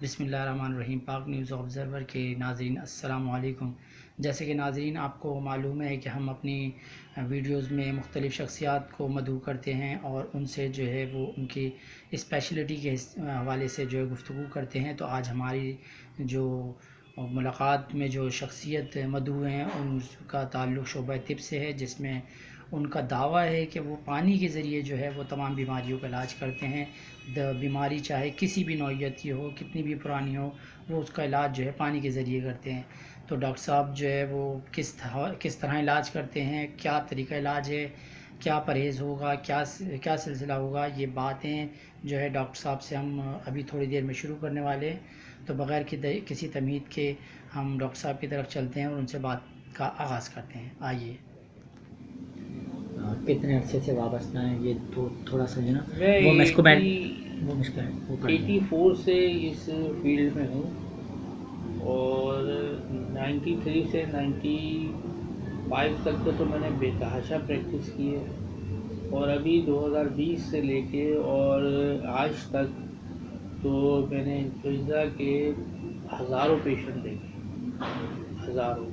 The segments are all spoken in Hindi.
बिस्मिल्लाहिर्रहमानिर्रहीम। पाक न्यूज़ ऑब्ज़र्वर के नाज़रीन अस्सलामु अलैकुम। जैसे कि नाज़रीन आपको मालूम है कि हम अपनी वीडियोज़ में मुख्तलिफ़ शख्सियात को मदऊ करते हैं और उनसे जो है वो उनकी स्पेशलिटी के हवाले से जो है गुफ्तगू करते हैं। तो आज हमारी जो मुलाकात में जो शख्सियत मदऊ हैं उनका ताल्लुक़ शोबा तिब से है, जिसमें उनका दावा है कि वो पानी के ज़रिए जो है वो तमाम बीमारियों का इलाज करते हैं। बीमारी चाहे किसी भी नौइयत की हो, कितनी भी पुरानी हो, वो उसका इलाज जो है पानी के ज़रिए करते हैं। तो डॉक्टर साहब जो है वो किस तरह इलाज करते हैं, क्या तरीका इलाज है, क्या परहेज़ होगा, क्या सिलसिला होगा, ये बातें जो है डॉक्टर साहब से हम अभी थोड़ी देर में शुरू करने वाले हैं। तो बग़ैर किसी तमहीद के हम डॉक्टर साहब की तरफ चलते हैं और उनसे बात का आगाज़ करते हैं। आइए। कितने अरसे से वाबस्ता हैं ये तो थोड़ा सा है ना, वो मुझको बैठ वो मुश्किल है वो कर 84 से इस फील्ड में हूँ और 93 से 95 तक तो मैंने बेतहाशा प्रैक्टिस की है और अभी 2020 से लेके और आज तक तो मैंने इन्फ्लुएंज़ा के हज़ारों पेशेंट देखे, हज़ारों।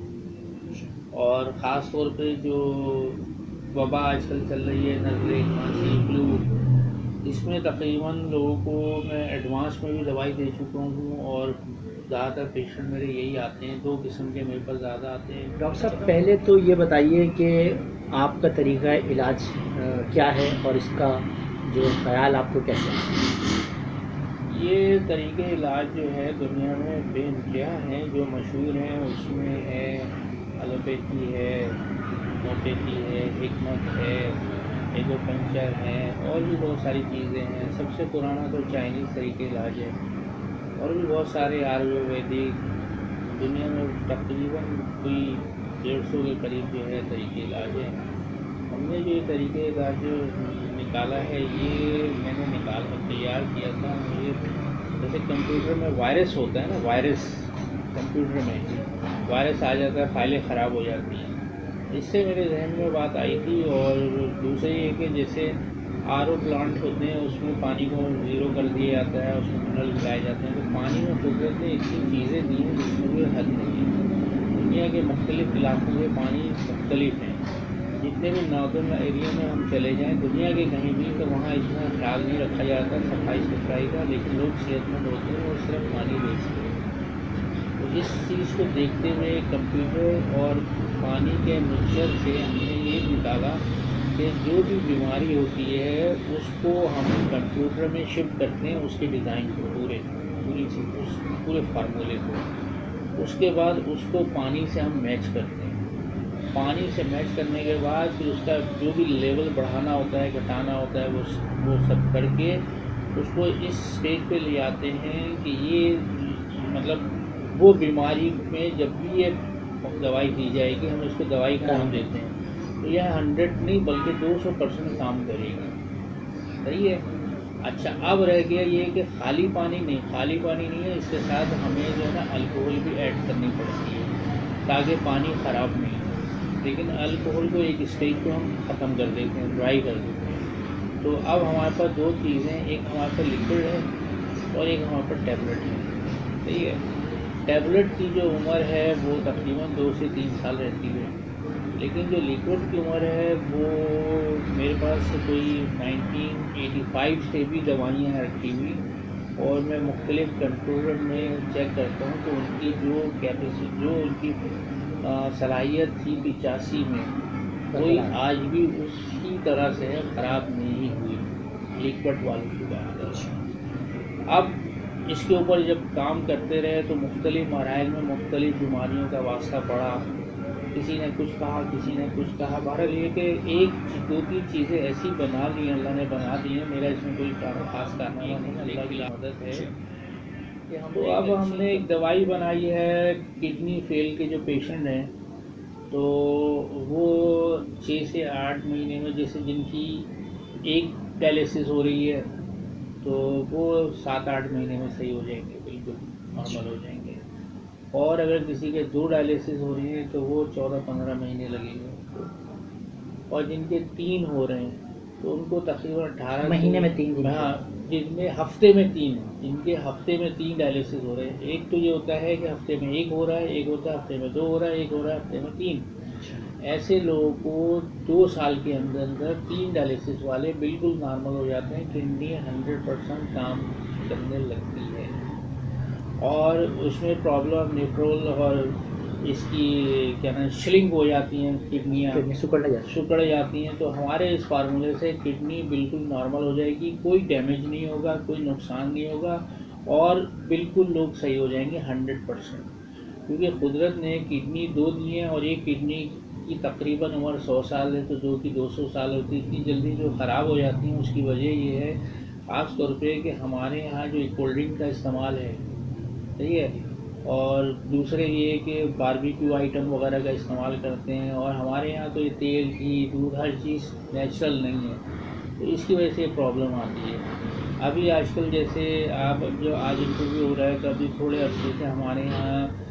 और ख़ास तौर पे जो वबा आजकल चल रही है, नज़ले, खांसी, फ्लू, इसमें तकरीबन लोगों को मैं एडवांस में भी दवाई दे चुका हूँ और ज़्यादातर पेशेंट मेरे यही आते हैं, 2 किस्म के मेरे पास ज़्यादा आते हैं। डॉक्टर साहब पहले तो ये बताइए कि आपका तरीका इलाज क्या है और इसका जो ख्याल आपको कैसे है? ये तरीके इलाज जो है दुनिया में बेइंतहा हैं, जो मशहूर हैं उसमें है एलोपैथी है, होम्योपैथी है, हिकमत है, एक्यूपंक्चर है और भी बहुत सारी चीज़ें हैं। सबसे पुराना तो चाइनीज़ तरीके इलाज है और भी बहुत सारे आयुर्वेदिक, दुनिया में तकरीबन कोई 150 के करीब जो है तरीके इलाज है। हमने जो ये तरीके इलाज निकाला है, ये मैंने तैयार किया था। मुझे जैसे कंप्यूटर में वायरस होता है ना, वायरस कंप्यूटर में वायरस आ जाता है, फाइलें ख़राब हो जाती हैं। इससे मेरे जहन में बात आई थी। और दूसरी ये कि जैसे आरओ प्लांट होते हैं, उसमें पानी को ज़ीरो कर दिया जाता है, उसमें मिनरल मिलाए जाते हैं। तो पानी में कुदरत ने इतनी चीज़ें दी हैं जिसमें कोई हद नहीं है। दुनिया के मुख्तलिफ़ इलाकों में पानी मुख्तलिफ हैं। जितने भी नॉर्दर्न एरिया में हम चले जाएं दुनिया के कहीं भी, तो वहाँ इतना ख्याल नहीं रखा जाता सफाई सुथराई का, लेकिन लोग सेहतमंद होते हैं और सिर्फ पानी बेचते हैं। तो इस चीज़ को देखते हुए कंप्यूटर और पानी के मिक्सचर से हमने ये निकाला कि जो भी बीमारी होती है उसको हम कंप्यूटर में शिफ्ट करते हैं, उसके डिज़ाइन को, पूरी चीज़, उस पूरे फार्मूले को। उसके बाद उसको पानी से हम मैच करते हैं। पानी से मैच करने के बाद फिर उसका जो भी लेवल बढ़ाना होता है, घटाना होता है, वो सब करके उसको इस स्टेज पे ले आते हैं कि ये मतलब वो बीमारी में जब भी ये दवाई दी जाएगी, हम उसको दवाई का नाम देते हैं, तो यह 100 नहीं बल्कि 200% काम करेगी। सही है। अच्छा, अब रह गया ये कि खाली पानी नहीं है, इसके साथ हमें जो है ना अल्कोहल भी ऐड करनी पड़ती है ताकि पानी ख़राब नहीं हो। लेकिन अल्कोहल को एक स्टेज पे हम ख़त्म कर देते हैं, ड्राई कर देते हैं। तो अब हमारे पास 2 चीज़ें, एक हमारे पास लिक्विड है और एक हमारे पास टैबलेट है। सही है। टैबलेट की जो उम्र है वो तकरीबन 2 से 3 साल रहती है, लेकिन जो लिक्विड की उम्र है वो मेरे पास कोई 1985 से भी दवाइयाँ रखी हुई। और मैं मुख्तलिफ़ कंप्यूटर में चेक करता हूँ तो उनकी जो कैपेसिटी, जो उनकी सलाहियत थी 85 में, कोई आज भी उसी तरह से ख़राब नहीं हुई, लिक्विड वालों की बात है। अब इसके ऊपर जब काम करते रहे तो मुख्तलिफ़ मराहिल में मुख्तलिफ़ बीमारियों का वास्ता पड़ा। किसी ने कुछ कहा, किसी ने कुछ कहा। बहरहाल ये कि एक 2-3 चीज़ें ऐसी बना ली, अल्लाह ने बना दी हैं। मेरा इसमें कोई ख़ास कारनामा नहीं, अल्लाह की मदद है। तो अब हमने एक दवाई बनाई है किडनी फेल के जो पेशेंट हैं, तो वो 6 से 8 महीने में, जैसे जिनकी एक डायलिसिस हो रही है तो वो 7-8 महीने में सही हो जाएंगे, बिल्कुल नॉर्मल हो जाएंगे। और अगर किसी के 2 डायलिसिस हो रही हैं तो वो 14-15 महीने लगेंगे उनको। और जिनके 3 हो रहे हैं तो उनको तकरीबन 18 महीने में 3 दिन। हाँ, जिनमें हफ्ते में 3, जिनके हफ्ते में 3 डायलिसिस हो रहे हैं। एक तो ये होता है कि हफ्ते में 1 हो रहा है, एक होता है हफ्ते में 2 हो रहा है, एक हो रहा है हफ्ते में 3। ऐसे लोगों को 2 साल के अंदर अंदर 3 डायलिसिस वाले बिल्कुल नॉर्मल हो जाते हैं। किडनी 100% काम करने लगती है और उसमें प्रॉब्लम नेफ्रोल और इसकी क्या नाम श्रिंक हो जाती हैं, किडनियाँ सिकुड़ जाती हैं। तो हमारे इस फार्मूले से किडनी बिल्कुल नॉर्मल हो जाएगी, कोई डैमेज नहीं होगा, कोई नुकसान नहीं होगा और बिल्कुल लोग सही हो जाएंगे 100%। क्योंकि कुदरत ने किडनी 2 दी हैं और एक किडनी की तकरीबन उम्र 100 साल है, तो 2 की 200 साल होती है। इतनी जल्दी जो ख़राब हो जाती हैं उसकी वजह ये है ख़ास तौर पे कि हमारे यहाँ जो कोल्ड ड्रिंक का इस्तेमाल है, सही है, और दूसरे ये कि बारबेक्यू आइटम वगैरह का इस्तेमाल करते हैं और हमारे यहाँ तो ये तेल घी दूध हर चीज़ नेचुरल नहीं है, तो इसकी वजह से प्रॉब्लम आती है। अभी आजकल जैसे आप जो आज इंटरव्यू हो रहा है, कभी थोड़े अरसे से हमारे यहाँ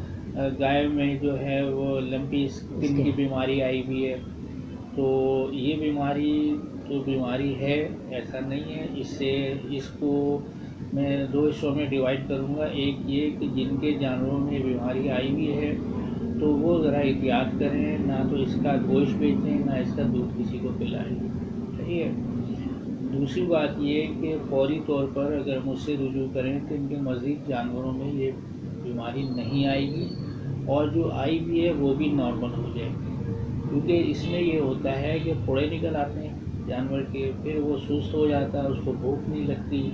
गाय में जो है वो लंपी स्किन की बीमारी आई हुई है। तो ये बीमारी तो बीमारी है, ऐसा नहीं है। इसको मैं 2 हिस्सों में डिवाइड करूँगा। एक ये कि जिनके जानवरों में बीमारी आई हुई है तो वो ज़रा एहतियात करें, ना तो इसका गोश्त बेचें ना इसका दूध किसी को पिलाएं, सही है। दूसरी बात ये कि फौरी तौर पर अगर मुझसे रुजू करें तो इनके मज़ीद जानवरों में ये बीमारी नहीं आएगी और जो आई भी है वो भी नॉर्मल हो जाएगी। क्योंकि इसमें ये होता है कि फोड़े निकल आते हैं जानवर के, फिर वो सुस्त हो जाता है, उसको भूख नहीं लगती।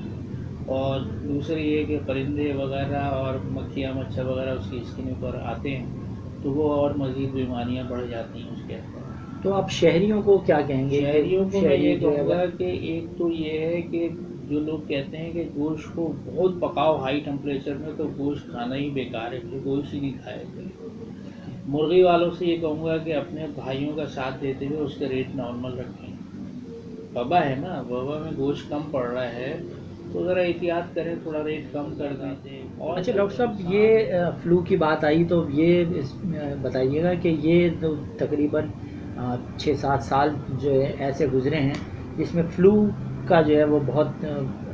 और दूसरी ये कि परिंदे वगैरह और मक्खियाँ मच्छर वगैरह उसकी स्किन पर आते हैं तो वो और मज़ीद बीमारियाँ बढ़ जाती हैं उसके अंदर। तो आप शहरियों को क्या कहेंगे? शहरियों को मैं ये कहूँगा कि एक तो ये है कि जो लोग कहते हैं कि गोश्त को बहुत पकाओ हाई टेम्परेचर में, तो गोश्त खाना ही बेकार है, तो गोश्त ही नहीं खाया। मुर्गी वालों से ये कहूँगा कि अपने भाइयों का साथ देते हुए उसके रेट नॉर्मल रखें। वबा है ना, वबा में गोश्त कम पड़ रहा है तो ज़रा एहतियात करें, थोड़ा रेट कम कर दें। और अच्छा डॉक्टर साहब, ये फ्लू की बात आई तो ये बताइएगा कि ये तो तकरीबन 6-7 साल जो है ऐसे गुज़रे हैं जिसमें फ़्लू का जो है वो बहुत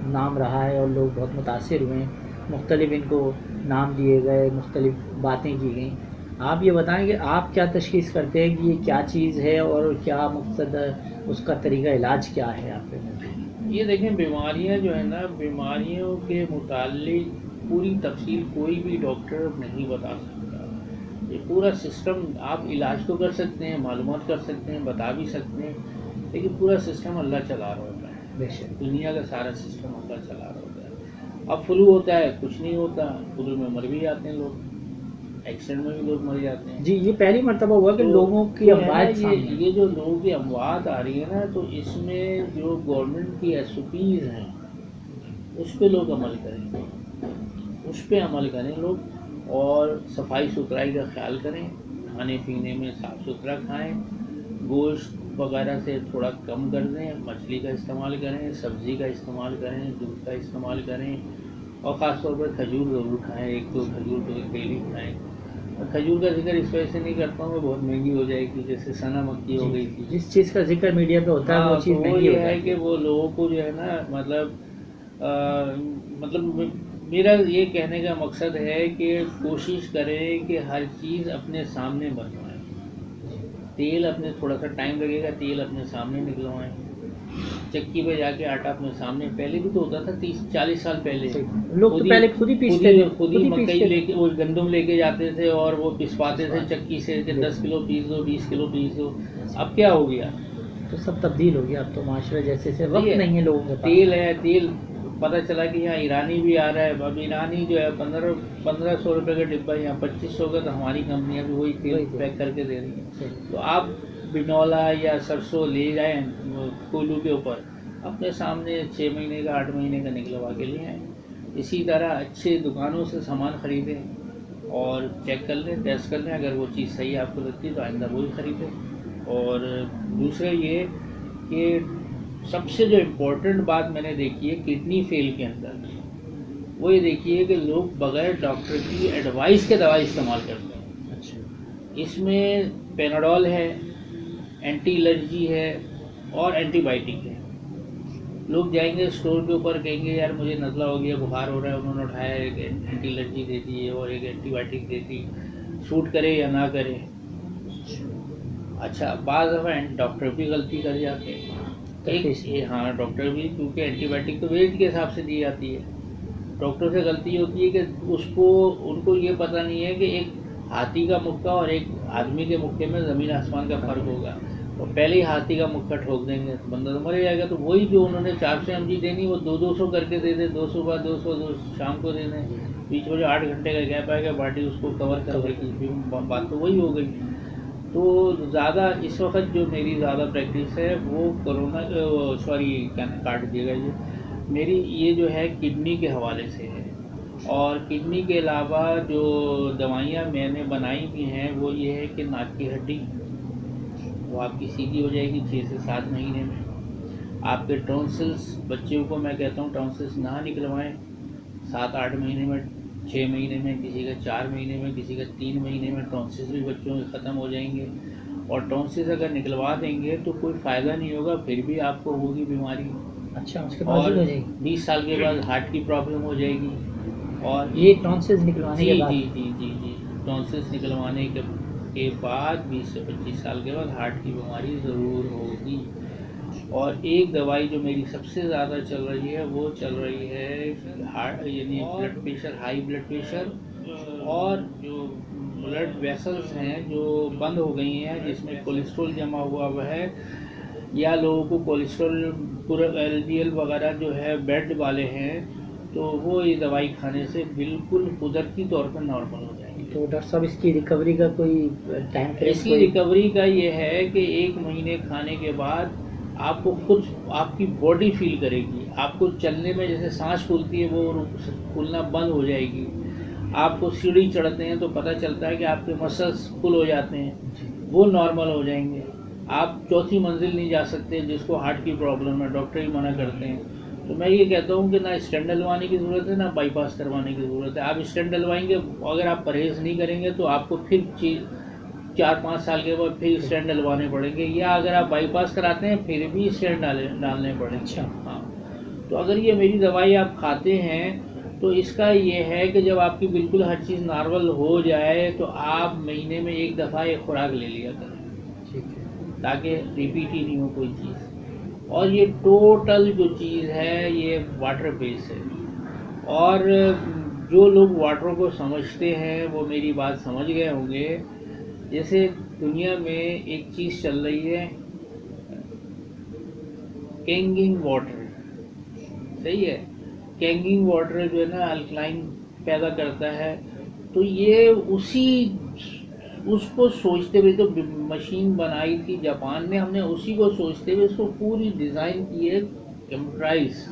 नाम रहा है और लोग बहुत मुतासिर हुए हैं, मुख्तलिफ इनको नाम दिए गए, मुख्तलिफ बातें की गई। आप ये बताएं कि आप क्या तशख़ीस करते हैं कि ये क्या चीज़ है और क्या मकसद, उसका तरीक़ा इलाज क्या है आपके में? ये देखें, बीमारियां जो है ना, बीमारियों के मुताल्लिक पूरी तफसील कोई भी डॉक्टर नहीं बता सकता। ये पूरा सिस्टम, आप इलाज तो कर सकते हैं, मालूमात कर सकते हैं, बता भी सकते हैं, लेकिन पूरा सिस्टम अल्लाह चला रहा होता है। बेशक दुनिया का सारा सिस्टम अल्लाह चला रहा होता है। अब फ्लू होता है, कुछ नहीं होता, फ्लू में मर भी जाते हैं लोग, एक्सीडेंट में भी लोग मर जाते हैं। जी, ये पहली मरतबा हुआ कि लोगों की अमवात ये जो लोगों की अमवात आ रही है ना, तो इसमें जो गवर्नमेंट की SOPs हैं उस पर लोग अमल करें, उस पर अमल करें लोग, और सफाई सुथराई का ख्याल करें, खाने पीने में साफ़ सुथरा खाएं, गोश्त वगैरह से थोड़ा कम कर दें, मछली का इस्तेमाल करें, सब्ज़ी का इस्तेमाल करें, दूध का इस्तेमाल करें, और ख़ास तौर पर खजूर ज़रूर खाएं। एक तो खजूर तो डेली खाएं। खजूर का जिक्र इस वजह से नहीं करता हूँ, बहुत महंगी हो जाएगी, जैसे सना मक्की हो गई थी। जिस चीज़ का जिक्र मीडिया पे होता है वो चीज़ महंगी हो है कि वो लोगों को जो है ना, मतलब मेरा ये कहने का मकसद है कि कोशिश करें कि हर चीज़ अपने सामने बनवाएं। तेल अपने, थोड़ा सा टाइम लगेगा, तेल अपने सामने निकलवाएं, चक्की पे जाके आटा अपने सामने। पहले भी तो होता था 30-40 साल पहले लोग तो पहले खुद ही पीसते थे, खुद ही मकई लेके, वो गंदम लेके जाते थे और वो पिसवाते थे चक्की से कि 10 किलो पीस दो, 20 किलो पीस दो। अब क्या हो गया, तो सब तब्दील हो गया। अब तो माशरा जैसे से वक्त नहीं है लोगों के पास। तेल है, तेल पता चला कि यहाँ ईरानी भी आ रहा है। अब ईरानी जो है 1500 रुपये का डिब्बा, यहाँ 2500 का, तो हमारी कंपनियाँ भी वही तेल पैक करके दे रही हैं। तो आप बिनौला या सरसों ले जाएँ कोल्हू के ऊपर, अपने सामने 6 महीने का 8 महीने का निकलवा के ले आएँ। इसी तरह अच्छे दुकानों से सामान ख़रीदें और चेक कर लें, टेस्ट कर लें, अगर वो चीज़ सही आपको लगती है तो आइंदा वही ख़रीदें। और दूसरा ये कि सबसे जो इम्पोर्टेंट बात मैंने देखी है किडनी फेल के अंदर, वो ये देखिए कि लोग बग़ैर डॉक्टर की एडवाइस के दवाई इस्तेमाल करते हैं। अच्छा, इसमें पेनाडोल है, एंटी एलर्जी है और एंटीबायोटिक है। लोग जाएंगे स्टोर के ऊपर, कहेंगे यार मुझे नज़ला हो गया, बुखार हो रहा है, उन्होंने उठाया एक एंटी एलर्जी दे दी है और एक एंटीबायोटिक दे दी, सूट करे या ना करे। अच्छा, बाज़ दफ़ा डॉक्टर भी गलती कर जाते हैं। हाँ, डॉक्टर भी, क्योंकि एंटीबायोटिक तो वेट के हिसाब से दी जाती है। डॉक्टर से गलती होती है कि उनको ये पता नहीं है कि एक हाथी का मुक्का और एक आदमी के मुक्के में ज़मीन आसमान का फ़र्क होगा, और पहले ही हाथी का मुक्का ठोक देंगे तो बंदा तो मर जाएगा। तो वही जो उन्होंने 400 mg देनी, वो 200 करके दे दे, 2 सुबह 200 शाम को दे दें, बीच में जो 8 घंटे का गैप आएगा बॉडी उसको कवर कर देगी। बात तो वही हो गई। तो ज़्यादा इस वक्त जो मेरी ज़्यादा प्रैक्टिस है वो कोरोना, सॉरी काट दिएगा ये, मेरी ये जो है किडनी के हवाले से है। और किडनी के अलावा जो दवाइयाँ मैंने बनाई भी हैं वो ये है कि नाक की हड्डी वो आपकी सीधी हो जाएगी 6 से 7 महीने में। आपके टॉन्सिल्स, बच्चों को मैं कहता हूँ टॉन्सिल्स ना निकलवाएं 7-8 महीने में, 6 महीने में, किसी का 4 महीने में, किसी का 3 महीने में टॉन्सिल्स भी बच्चों के ख़त्म हो जाएंगे। और टॉन्सिल्स अगर निकलवा देंगे तो कोई फ़ायदा नहीं होगा, फिर भी आपको होगी बीमारी। अच्छा, उसके बाद और हो जाएगी 20 साल के बाद हार्ट की प्रॉब्लम हो जाएगी। और ये टॉन्सिल्स निकलवाने जी के बाद? जी जी जी जी टॉन्सिल्स निकलवाने के बाद 20 से 25 साल के बाद हार्ट की बीमारी ज़रूर होगी। और एक दवाई जो मेरी सबसे ज़्यादा चल रही है वो चल रही है हार्ट, यानी blood pressure, high blood pressure, और जो ब्लड वेसल्स हैं जो बंद हो गई हैं, जिसमें कोलेस्ट्रॉल जमा हुआ है, या लोगों को कोलेस्ट्रॉल पूरा LDL वगैरह जो है बेड वाले हैं, तो वो ये दवाई खाने से बिल्कुल कुदरती तौर पर नॉर्मल हो जाएंगे। तो डॉक्टर साहब इसकी रिकवरी का कोई टाइम फ्रेम? इसकी रिकवरी का ये है कि 1 महीने खाने के बाद आपको खुद आपकी बॉडी फील करेगी, आपको चलने में जैसे सांस फूलती है वो फूलना बंद हो जाएगी। आपको सीढ़ी चढ़ते हैं तो पता चलता है कि आपके मसल्स फुल हो जाते हैं, वो नॉर्मल हो जाएंगे। आप चौथी मंजिल नहीं जा सकते, जिसको हार्ट की प्रॉब्लम है डॉक्टर ही मना करते हैं। तो मैं ये कहता हूँ कि ना स्टेंट डलवाने की ज़रूरत है ना बाईपास करवाने की ज़रूरत है। आप स्टेंट डलवाएंगे, अगर आप परहेज़ नहीं करेंगे तो आपको फिर 4-5 साल के बाद फिर स्टेंट डलवाने पड़ेंगे, या अगर आप बाईपास कराते हैं फिर भी स्टेंट डालने पड़ेंगे। अच्छा। हाँ, तो अगर ये मेरी दवाई आप खाते हैं तो इसका ये है कि जब आपकी बिल्कुल हर चीज़ नॉर्मल हो जाए तो आप महीने में 1 दफ़ा एक खुराक ले लिया करें, ठीक है, ताकि रिपीट ही नहीं हो कोई चीज़। और ये टोटल जो चीज़ है ये वाटर बेस है। और जो लोग वाटर को समझते हैं वो मेरी बात समझ गए होंगे। जैसे दुनिया में एक चीज़ चल रही है कैंगिंग वाटर, सही है, कैंगिंग वाटर जो है ना अल्कलाइन पैदा करता है। तो ये उसको सोचते हुए तो मशीन बनाई थी जापान ने, हमने उसी को सोचते हुए इसको पूरी डिज़ाइन की है कंप्यूटराइज।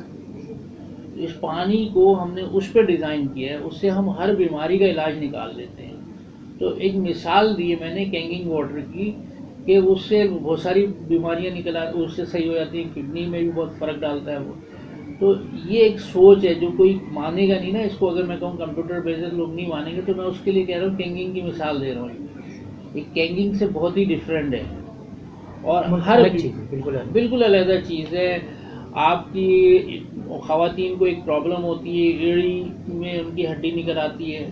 इस पानी को हमने उस पर डिज़ाइन किया है, उससे हम हर बीमारी का इलाज निकाल लेते हैं। तो एक मिसाल दी है मैंने कैंगिंग वाटर की कि उससे बहुत सारी बीमारियां निकल आती, उससे सही हो जाती हैं, किडनी में भी बहुत फ़र्क डालता है वो। तो ये एक सोच है जो कोई मानेगा नहीं ना इसको, अगर मैं कहूँ कंप्यूटर बेस्ड लोग नहीं मानेंगे, तो मैं उसके लिए कह रहा हूँ कैंगिंग की मिसाल दे रहा हूँ। ये कैंगिंग से बहुत ही डिफरेंट है और हर चीज़ बिल्कुल अलग चीज़ है। आपकी ख़वातीन को एक प्रॉब्लम होती है, एड़ी में उनकी हड्डी निकल आती है,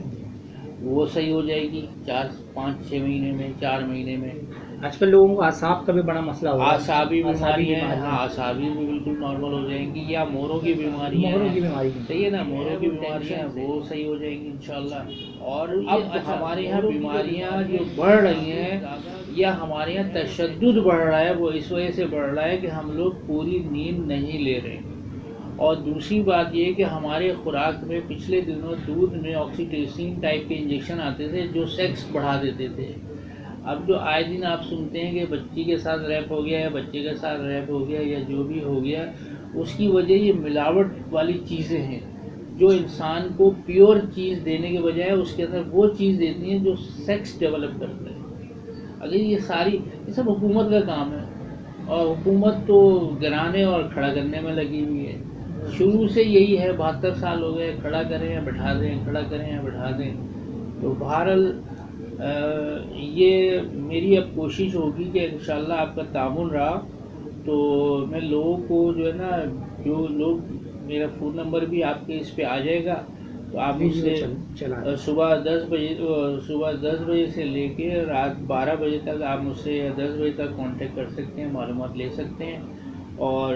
वो सही हो जाएगी 4-5-6 महीने में, 4 महीने में। आजकल लोगों को आसाब का भी बड़ा मसला हो रहा है। आसाबी बीमारी है, हाँ आसाबी भी बिल्कुल नॉर्मल हो जाएंगी, या मोरों की बीमारी है, सही है ना, मोरों की बीमारियाँ वो सही हो जाएंगी इंशाल्लाह। और अब हमारे यहाँ बीमारियाँ जो बढ़ रही हैं या हमारे यहाँ तशद्दुद बढ़ रहा है, वो इस वजह से बढ़ रहा है कि हम लोग पूरी नींद नहीं ले रहे। और दूसरी बात ये कि हमारे खुराक में पिछले दिनों दूध में ऑक्सीटोसिन टाइप के इंजेक्शन आते थे जो सेक्स बढ़ा देते थे। अब जो आए दिन आप सुनते हैं कि बच्ची के साथ रैप हो गया या बच्चे के साथ रैप हो गया या जो भी हो गया, उसकी वजह ये मिलावट वाली चीज़ें हैं जो इंसान को प्योर चीज़ देने के बजाय उसके अंदर वो चीज़ देती हैं जो सेक्स डेवलप करता है। अगर ये सब हुकूमत का काम है, और हुकूमत तो गिराने और खड़ा करने में लगी हुई है। शुरू से यही है, 72 साल हो गए, खड़ा करें या बैठा दें, खड़ा करें या बैठा दें। तो बहरहाल ये मेरी अब कोशिश होगी कि इंशाल्लाह आपका तामुन रहा तो मैं लोगों को जो है ना जो लोग, मेरा फ़ोन नंबर भी आपके इस पे आ जाएगा, तो आप मुझसे सुबह 10 बजे से लेके रात 12 बजे तक आप मुझसे, या 10 बजे तक कांटेक्ट कर सकते हैं, मालूमात ले सकते हैं। और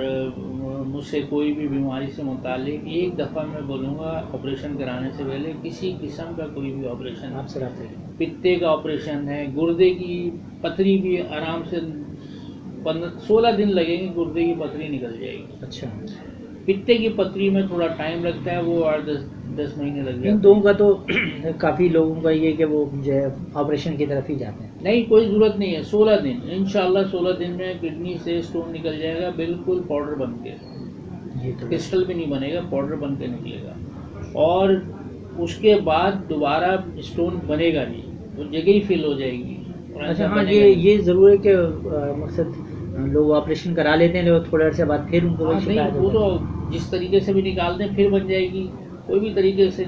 मुझसे कोई भी बीमारी से मुतालिक, एक दफ़ा मैं बोलूँगा, ऑपरेशन कराने से पहले किसी किस्म का कोई भी ऑपरेशन, आपसे रब्ता है। पित्ते का ऑपरेशन है, गुर्दे की पथरी भी आराम से 16 दिन लगेंगे, गुर्दे की पथरी निकल जाएगी। अच्छा, पित्ते की पथरी में थोड़ा टाइम लगता है, वो 8-10 महीने लग जाते हैं। इन दोनों का तो काफ़ी लोगों का ये कि वो जो है ऑपरेशन की तरफ ही जाते हैं। नहीं, कोई ज़रूरत नहीं है। 16 दिन इंशाल्लाह, 16 दिन में किडनी से स्टोन निकल जाएगा, बिल्कुल पाउडर बन के। ये तो क्रिस्टल भी नहीं बनेगा, पाउडर बन के निकलेगा। और उसके बाद दोबारा स्टोन बनेगा नहीं, वो जगह ही फिल हो जाएगी। और अच्छा, ऐसा हाँ, बनेगा नहीं। ये ज़रूर है कि मकसद लोग ऑपरेशन करा लेते हैं, लेकिन थोड़े अर्से बाद फिर उनको वही हाँ, नहीं, शिकायत वो होती है। तो जिस तरीके से भी निकाल दें फिर बन जाएगी, कोई भी तरीके से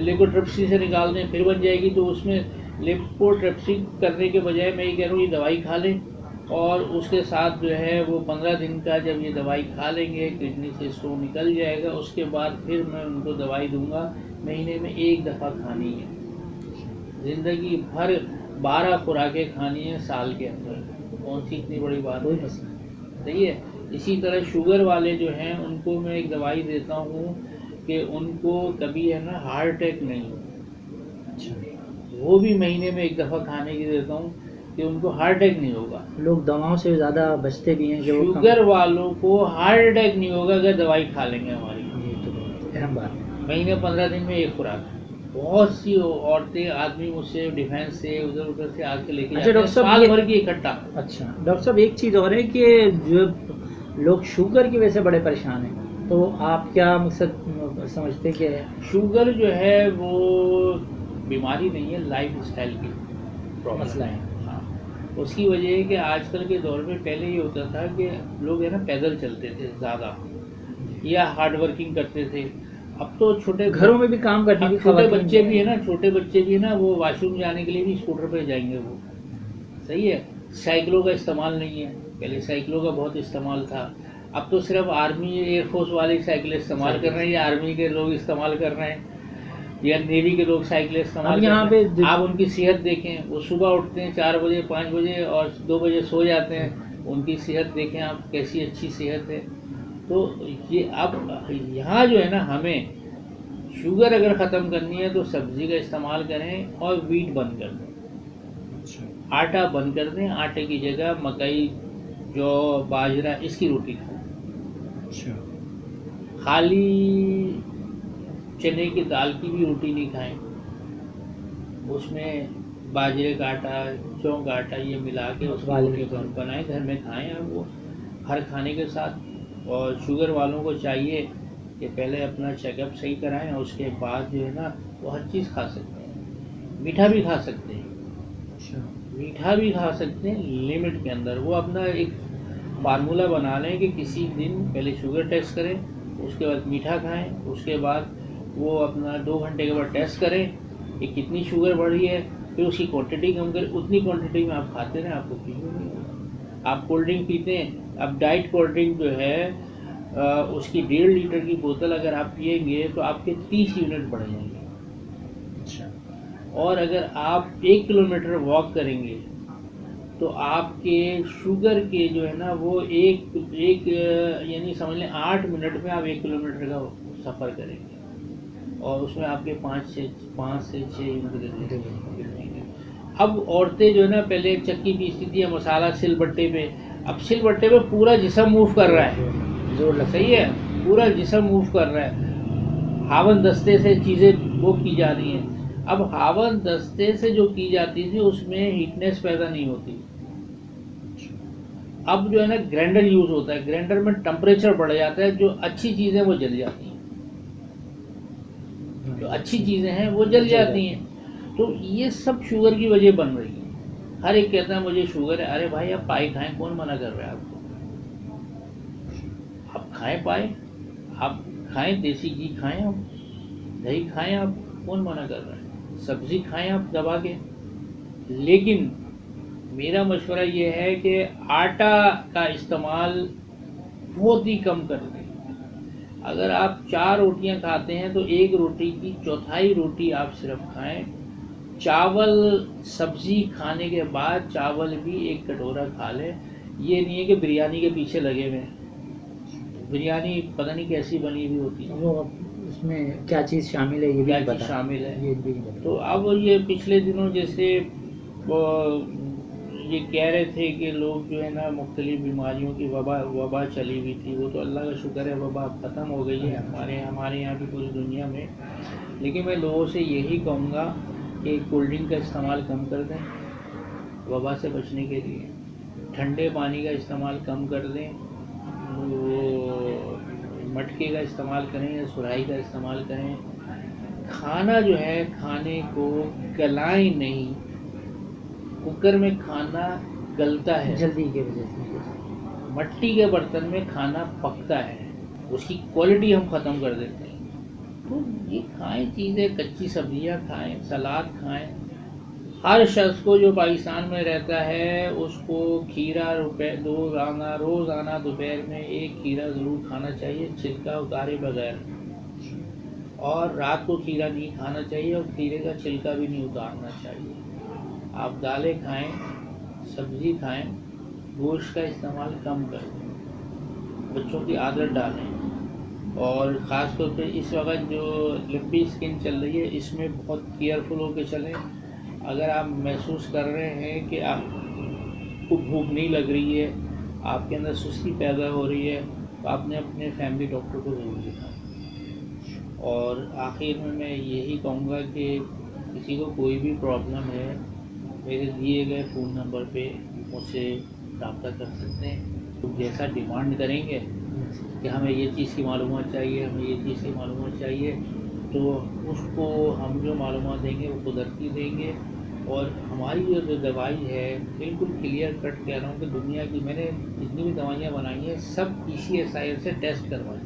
लिपोट्रिप्सी से निकाल दें फिर बन जाएगी। तो उसमें लिपोट्रिप्सी करने के बजाय मैं ये कह रहा हूँ, ये दवाई खा लें, और उसके साथ जो है वो 15 दिन का जब ये दवाई खा लेंगे, किडनी से स्टोन निकल जाएगा, उसके बाद फिर मैं उनको दवाई दूंगा। महीने में एक दफ़ा खानी है, ज़िंदगी भर 12 खुराकें खानी है साल के अंदर। कौन सी इतनी बड़ी बात है, सही है। इसी तरह शुगर वाले जो हैं, उनको मैं एक दवाई देता हूँ कि उनको कभी है ना हार्ट अटैक नहीं हो। अच्छा, वो भी महीने में एक दफ़ा खाने की देता हूँ कि उनको हार्ट अटैक नहीं होगा। लोग दवाओं से ज़्यादा बचते भी हैं कि वो शुगर वालों को हार्ट अटैक नहीं होगा अगर दवाई खा लेंगे हमारी। ये तो बहुत अहम बात है। महीने 15 दिन में एक खुराक। बहुत सी औरतें, आदमी मुझसे डिफेंस से उधर उधर से आके लेके अच्छा जाते हैं, डॉक्टर साहब, साल ये भर की इकट्ठा। अच्छा डॉक्टर साहब, एक चीज़ और है कि जो लोग शुगर की वजह से बड़े परेशान हैं, तो आप क्या मकसद समझते हैं कि शुगर जो है वो बीमारी नहीं है, लाइफ स्टाइल की प्रॉब्लम मसला है। है? हाँ, उसकी वजह है कि आजकल के दौर में, पहले ये होता था कि लोग है ना पैदल चलते थे ज़्यादा, या हार्ड वर्किंग करते थे। अब तो छोटे घरों में भी काम करने की छोटे खवातीन बच्चे भी है ना, छोटे बच्चे भी है ना, वो वॉशरूम जाने के लिए भी स्कूटर पे जाएंगे वो, सही है। साइकिलों का इस्तेमाल नहीं है, पहले साइकिलों का बहुत इस्तेमाल था। अब तो सिर्फ आर्मी एयरफोर्स वाले साइकिल इस्तेमाल कर रहे हैं, या आर्मी के लोग इस्तेमाल कर रहे हैं, या नेवी के लोग साइकिल इस्तेमाल अब कर यहाँ रहे हैं। पे आप उनकी सेहत देखें, वो सुबह उठते हैं 4 बजे 5 बजे और 2 बजे सो जाते हैं, उनकी सेहत देखें आप, कैसी अच्छी सेहत है। तो ये अब यहाँ जो है ना, हमें शुगर अगर ख़त्म करनी है तो सब्ज़ी का इस्तेमाल करें और वीट बंद कर दें, आटा बंद कर दें। आटे की जगह मकई, जौ, बाजरा, इसकी रोटी खाएं। अच्छा, खाली चने की दाल की भी रोटी नहीं खाएं, उसमें बाजरे का आटा, जौ का आटा ये मिला के उसकी रोटी बनाएं, घर में खाएं आप वो हर खाने के साथ। और शुगर वालों को चाहिए कि पहले अपना चेकअप सही कराएं, और उसके बाद जो है ना, वो हर चीज़ खा सकते हैं। मीठा भी खा सकते हैं, मीठा भी खा सकते हैं लिमिट के अंदर। वो अपना एक फार्मूला बना लें कि किसी दिन पहले शुगर टेस्ट करें, उसके बाद मीठा खाएं, उसके बाद वो अपना 2 घंटे के बाद टेस्ट करें कि कितनी शुगर बढ़ी है, फिर उसकी क्वांटिटी कम करें। उतनी क्वांटिटी में आप खाते रहें, आपको कुछ भी नहीं होगा। आप कोल्ड ड्रिंक पीते हैं, अब डाइट कोल्ड ड्रिंक जो है उसकी 1.5 लीटर की बोतल अगर आप पिएंगे तो आपके 30 यूनिट बढ़ जाएंगे। और अगर आप 1 किलोमीटर वॉक करेंगे तो आपके शुगर के जो है ना, वो एक यानी समझ लें 8 मिनट में आप 1 किलोमीटर का सफ़र करेंगे, और उसमें आपके 5 से 6 यूनिट गिरेंगे। अब औरतें जो है ना, पहले चक्की पीसती थी मसाला सिलबट्टे पे, अब सिलबट्टे पे पूरा जिस्म मूव कर रहा है, सही है, पूरा जिस्म मूव कर रहा है। हावन दस्ते से चीज़ें वो की जा रही हैं। अब हावन दस्ते से जो की जाती थी उसमें हीटनेस पैदा नहीं होती। अब जो है ना, ग्राइंडर यूज़ होता है, ग्राइंडर में टेम्परेचर बढ़ जाता है, जो अच्छी चीज़ें वो जल जाती हैं, जो अच्छी चीज़ें हैं वो जल जाती हैं। तो ये सब शुगर की वजह बन रही है। हर एक कहता है मुझे शुगर है, अरे भाई आप पाई खाएं, कौन मना कर रहा है आपको? आप खाएं पाए, आप खाएं, देसी घी खाएं, आप दही खाएं, आप कौन मना कर रहा है? सब्ज़ी खाएं आप दबा के। लेकिन मेरा मशवरा ये है कि आटा का इस्तेमाल बहुत ही कम कर दें। अगर आप 4 रोटियां खाते हैं तो एक रोटी की चौथाई रोटी आप सिर्फ खाएं। चावल सब्जी खाने के बाद चावल भी एक कटोरा खा लें। ये नहीं है कि बिरयानी के पीछे लगे हुए हैं। बिरयानी पता नहीं कैसी बनी हुई होती है, वो उसमें क्या चीज़ शामिल है ये भी क्या नहीं चीज़ पता। शामिल है। ये भी नहीं पता। तो अब ये पिछले दिनों जैसे ये कह रहे थे कि लोग जो है ना मुख्तलिफ बीमारियों की वबा चली हुई थी, वो तो अल्लाह का शुक्र है वबा अब ख़त्म हो गई है हमारे यहाँ भी, पूरी दुनिया में। लेकिन मैं लोगों से यही कहूँगा कि कोल्ड ड्रिंक का इस्तेमाल कम कर दें वबा से बचने के लिए। ठंडे पानी का इस्तेमाल कम कर दें, वो मटके का इस्तेमाल करें या सुराही का इस्तेमाल करें। खाना जो है खाने को गलाएं नहीं। कुकर में खाना गलता है जल्दी की वजह से। मट्टी के बर्तन में खाना पकता है, उसकी क्वालिटी हम ख़त्म कर देते हैं। तो ये खाएं चीज़ें, कच्ची सब्जियां खाएं, सलाद खाएं। हर शख्स को जो पाकिस्तान में रहता है उसको खीरा रोज़ाना दोपहर में एक खीरा ज़रूर खाना चाहिए, छिलका उतारे बगैर। और रात को खीरा नहीं खाना चाहिए और खीरे का छिलका भी नहीं उतारना चाहिए। आप दालें खाएं, सब्ज़ी खाएं, गोश्त का इस्तेमाल कम करें, बच्चों की आदत डालें। और ख़ास तौर पे इस वक्त जो लंबी स्किन चल रही है इसमें बहुत केयरफुल होकर चलें। अगर आप महसूस कर रहे हैं कि आपको भूख नहीं लग रही है, आपके अंदर सुस्ती पैदा हो रही है, तो आपने अपने फैमिली डॉक्टर को ज़रूर दिखाएं। और आखिर में मैं यही कहूँगा कि किसी को कोई भी प्रॉब्लम है, मेरे दिए गए फ़ोन नंबर पे मुझसे रब्ता कर सकते हैं। तो जैसा डिमांड करेंगे कि हमें ये चीज़ की मालूमात चाहिए, हमें ये चीज़ की मालूमात चाहिए, तो उसको हम जो मालूमात देंगे वो कुदरती देंगे। और हमारी जो दवाई है बिल्कुल क्लियर कट कह रहा हूँ कि दुनिया की मैंने जितनी भी दवाइयाँ बनाई हैं सब PCSI से टेस्ट करवाई।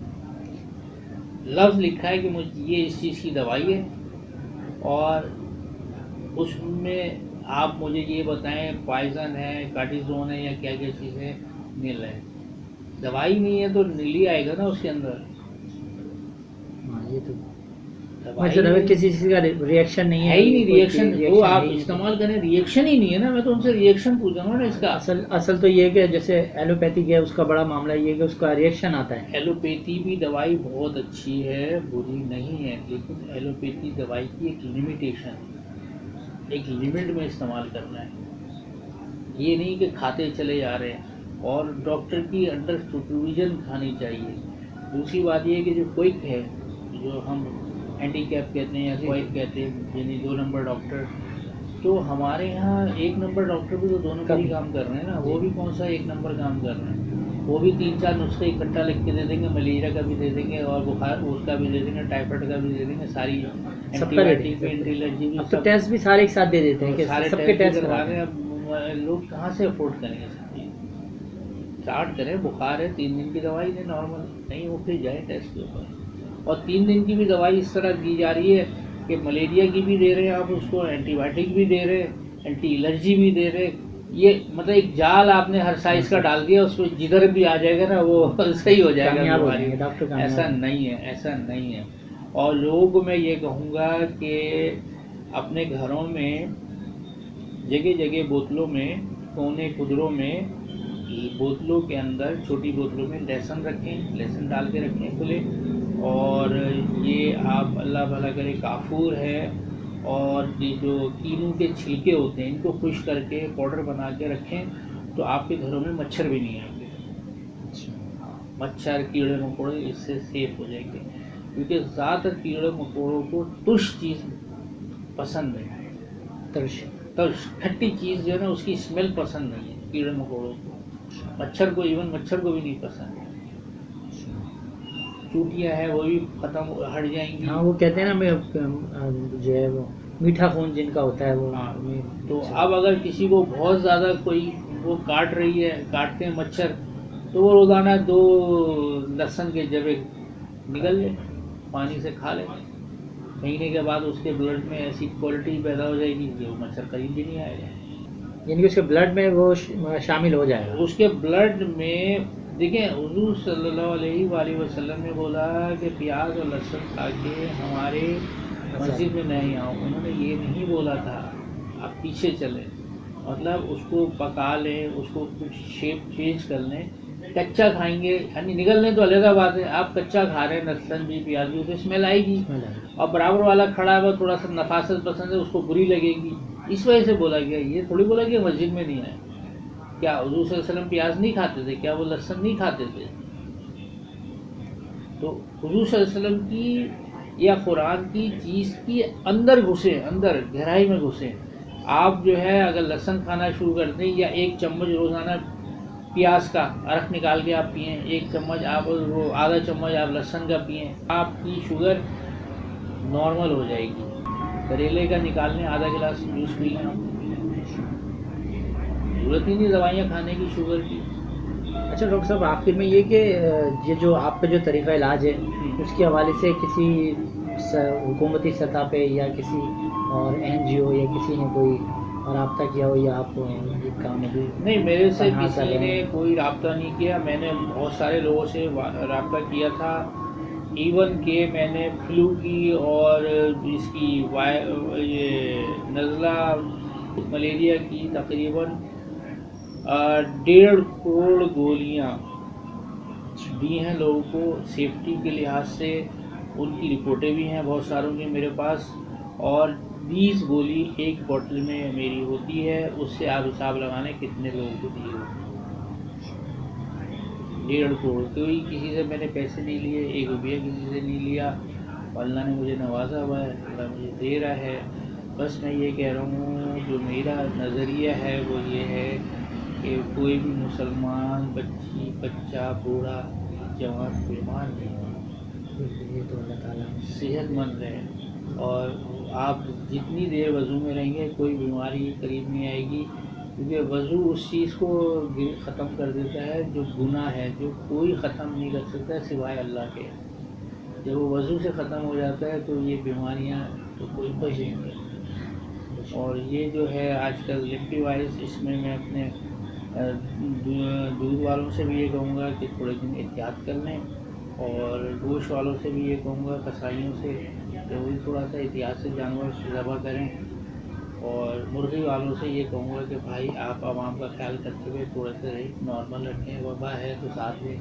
लफ्ज़ लिखा है कि मुझे ये इस चीज़ की दवाई है और उसमें आप मुझे ये बताएं पॉइज़न है, कार्टिसोन है या क्या क्या चीज़ें मिल रहे हैं। दवाई नहीं है तो नीली आएगा ना उसके अंदर। हाँ ये तो मतलब अगर किसी चीज़ का रिएक्शन नहीं है ही नहीं, रिएक्शन तो आप नहीं इस्तेमाल करें, रिएक्शन ही नहीं है ना, मैं तो उनसे रिएक्शन पूछूंगा ना इसका। असल तो ये है कि जैसे एलोपैथिक है उसका बड़ा मामला ये है कि उसका रिएक्शन आता है। एलोपैथी भी दवाई बहुत अच्छी है, बुरी नहीं है, लेकिन एलोपैथी दवाई की एक लिमिटेशन है, एक लिमिट में इस्तेमाल करना है। ये नहीं कि खाते चले जा रहे हैं, और डॉक्टर की अंडर सुपरविजन खानी चाहिए। दूसरी बात ये है कि जो क्विक है, जो हम हैंडीकैप कहते हैं या क्विक कहते हैं, यानी 2 नंबर डॉक्टर, तो हमारे यहाँ 1 नंबर डॉक्टर भी तो 2 नंबर ही काम कर रहे हैं ना। वो भी कौन सा 1 नंबर काम कर रहे हैं, वो भी 3-4 नुस्खे इकट्ठा लिख के दे देंगे, मलेरिया का भी दे देंगे और बुखार उसका भी दे देंगे, टाइफाइड का भी दे देंगे, सारी एंटीबायोटिक भी, एंटी एलर्जी भी, तो टेस्ट भी सारे एक साथ दे देते हैं कि सारे सबके टेस्ट करवा रहे हैं। अब लोग कहाँ से अफोर्ड करेंगे सब चीज़। स्टार्ट करें, बुखार है 3 दिन की दवाई दें नॉर्मल, नहीं वो फिर जाए टेस्ट के ऊपर। और 3 दिन की भी दवाई इस तरह दी जा रही है कि मलेरिया की भी दे रहे हैं आप उसको, एंटीबायोटिक भी दे रहे हैं, एंटी एलर्जी भी दे रहे हैं। ये मतलब एक जाल आपने हर साइज का डाल दिया, उसको जिधर भी आ जाएगा ना वो सही हो जाएगा बीमारी। ऐसा नहीं है, ऐसा नहीं है। और लोगों को मैं ये कहूँगा कि अपने घरों में जगह जगह बोतलों में, कोने कुदरों में, बोतलों के अंदर छोटी बोतलों में लहसुन रखें, लहसुन डाल के रखें खुले। और ये आप अल्लाह भला करे काफूर है और ये जो कीनू के छिलके होते हैं इनको खुश करके पाउडर बना के रखें, तो आपके घरों में मच्छर भी नहीं आएंगे। मच्छर कीड़े मकोड़े इससे सेफ हो जाएंगे, क्योंकि ज़्यादातर कीड़े मकोड़ों को तुर्श चीज़ पसंद है। तुर्श खट्टी चीज़ जो है ना उसकी स्मेल पसंद नहीं है कीड़े मकोड़ों को, मच्छर को, इवन मच्छर को भी नहीं पसंद है। चूटियाँ है वो भी ख़त्म हट जाएंगी। हाँ वो कहते हैं ना जो है वो मीठा खून जिनका होता है वो। हाँ, तो अब अगर किसी को बहुत ज़्यादा कोई वो काट रही है, काटते हैं मच्छर, तो वो रोज़ाना 2 लहसुन के जबे निकल ले, पानी से खा ले, महीने के बाद उसके ब्लड में ऐसी क्वालिटी पैदा हो जाएगी कि वो मच्छर कहीं भी नहीं आएगा। यानी कि उसके ब्लड में वो शामिल हो जाएगा। उसके ब्लड में देखिए हुज़ूर सल्लल्लाहु अलैहि वसल्लम ने बोला कि प्याज और लहसुन खा के हमारे मस्जिद में नहीं आओ। उन्होंने ये नहीं बोला था आप पीछे चलें, मतलब उसको पका लें, उसको कुछ शेप चेंज कर लें। कच्चा खाएंगे यानी निगलने तो अलग बात है, आप कच्चा खा रहे हैं लहसुन भी प्याज भी तो स्मेल आएगी, और बराबर वाला खड़ा है थोड़ा सा नफासत पसंद है उसको बुरी लगेगी। इस वजह से बोला गया, ये थोड़ी बोला गया मस्जिद में नहीं आए। क्या हुज़ूर सल्लल्लाहु अलैहि वसल्लम प्याज नहीं खाते थे? क्या वो लहसुन नहीं खाते थे? तो हुज़ूर सल्लल्लाहु अलैहि वसल्लम की या कुरान की चीज़ की अंदर घुसे, अंदर गहराई में घुसे। आप जो है अगर लहसुन खाना शुरू कर दें या एक चम्मच रोज़ाना प्याज का अरख निकाल के आप पिएँ, एक चम्मच आप वो आधा चम्मच आप लहसुन का पिएँ, आपकी शुगर नॉर्मल हो जाएगी। करेले का निकाल लें, आधा गिलास जूस पी लें, आप ज़रूरत ही नहीं दवाइयाँ खाने की शुगर की। अच्छा डॉक्टर साहब, आखिर में ये जो आपका जो तरीका इलाज है उसके हवाले से किसी हुकूमती सतह पे या किसी और NGO या किसी ने कोई रब्ता किया हो, या आप ये काम अभी? नहीं, मेरे से किसी ने कोई रब्ता नहीं किया। मैंने बहुत सारे लोगों से रब्ता किया था, इवन के मैंने फ्लू की और इसकी ये नज़ला मलेरिया की तकरीबन 1.5 करोड़ गोलियाँ दी हैं लोगों को सेफ्टी के लिहाज से। उनकी रिपोर्टें भी हैं बहुत सारों की मेरे पास, और 20 गोली एक बोतल में मेरी होती है, उससे आप हिसाब लगाने कितने लोगों को दी होगी। 1.5 करोड़। कोई किसी से मैंने पैसे नहीं लिए, 1 रुपया किसी से नहीं लिया। अल्लाह ने मुझे नवाजा हुआ है, अल्लाह मुझे दे रहा है। बस मैं ये कह रहा हूँ, जो मेरा नज़रिया है वो ये है कि कोई भी मुसलमान बच्ची, बच्चा, बूढ़ा, जवान बीमार नहीं हो, ये तो अल्लाह ताला सेहतमंद रहे। और आप जितनी देर वज़ू में रहेंगे कोई बीमारी करीब नहीं आएगी, क्योंकि वज़ू उस चीज़ को ख़त्म कर देता है जो गुनाह है, जो कोई ख़त्म नहीं कर सकता सिवाय अल्लाह के। जब वो वज़ू से ख़त्म हो जाता है तो ये बीमारियाँ तो कोई बचेंगे। और ये जो है आजकल लिम्फी वाइज, इसमें मैं अपने दूध वालों से भी ये कहूँगा कि थोड़े दिन एहतियात कर लें, और गोश्त वालों से भी ये कहूँगा, कसाईयों से, कि वो भी थोड़ा सा एहतियात से जानवर ज़बह करें। और मुर्गी वालों से ये कहूँगा कि भाई आप आवाम का ख्याल करते हुए थोड़ा सा रेट नॉर्मल रखें। वबा है तो साथ में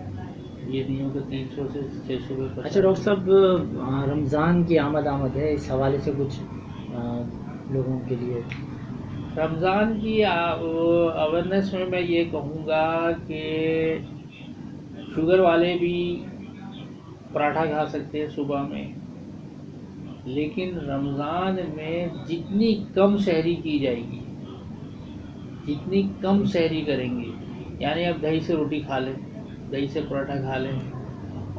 ये नहीं हो कि 300 से 600 रुपये। अच्छा डॉक्टर साहब, रमज़ान की आमद है, इस हवाले से कुछ लोगों के लिए? रमज़ान की अवेयरनेस में मैं ये कहूँगा कि शुगर वाले भी पराठा खा सकते हैं सुबह में, लेकिन रमज़ान में जितनी कम सहरी की जाएगी, जितनी कम सहरी करेंगे, यानी आप दही से रोटी खा लें, दही से पराठा खा लें,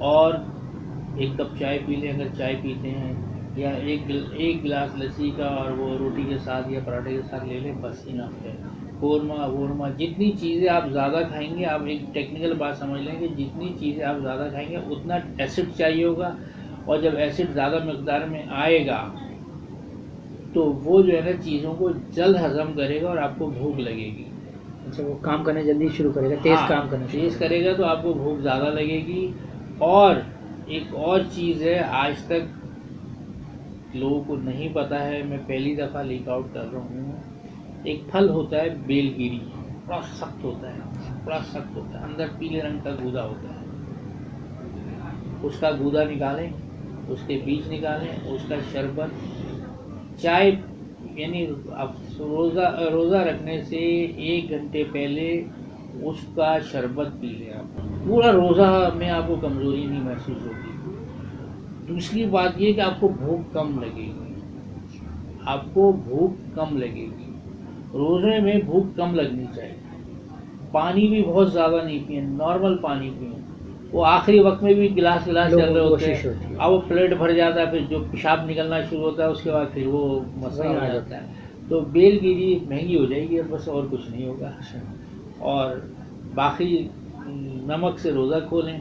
और 1 कप चाय पी लें अगर चाय पीते हैं, या एक गिलास लस्सी का और वो रोटी के साथ या पराठे के साथ ले लें, बस इनफ है। कौरमा वोरमा जितनी चीज़ें आप ज़्यादा खाएंगे, आप एक टेक्निकल बात समझ लें कि जितनी चीज़ें आप ज़्यादा खाएंगे उतना एसिड चाहिए होगा, और जब एसिड ज़्यादा मकदार में आएगा तो वो जो है ना चीज़ों को जल्द हज़म करेगा और आपको भूख लगेगी। अच्छा, वो काम करना जल्दी शुरू करेगा, तेज़ हाँ, काम करना तेज़ करेगा तो आपको भूख ज़्यादा लगेगी। और एक और चीज़ है, आज तक लोगों को नहीं पता है, मैं पहली दफ़ा लीक आउट कर रहा हूँ। एक फल होता है बेलगिरी, बड़ा सख्त होता है, बड़ा सख्त होता है, अंदर पीले रंग का गूदा होता है। उसका गूदा निकालें, उसके बीज निकालें, उसका शरबत, चाय, यानी आप रोज़ा रखने से 1 घंटे पहले उसका शरबत पी लें। आप पूरा रोज़ा में आपको कमज़ोरी नहीं महसूस होगी। दूसरी बात ये कि आपको भूख कम लगेगी, आपको भूख कम लगेगी। रोज़े में भूख कम लगनी चाहिए। पानी भी बहुत ज़्यादा नहीं पिए, नॉर्मल पानी पिए। वो आखिरी वक्त में भी गिलास चल रहे होते हैं, अब वो प्लेट भर जाता है, फिर जो पेशाब निकलना शुरू होता है उसके बाद फिर वो मसला आ जाता है। तो बेलगिरी महंगी हो जाएगी, बस और कुछ नहीं होगा। और बाकी नमक से रोज़ा खोलें,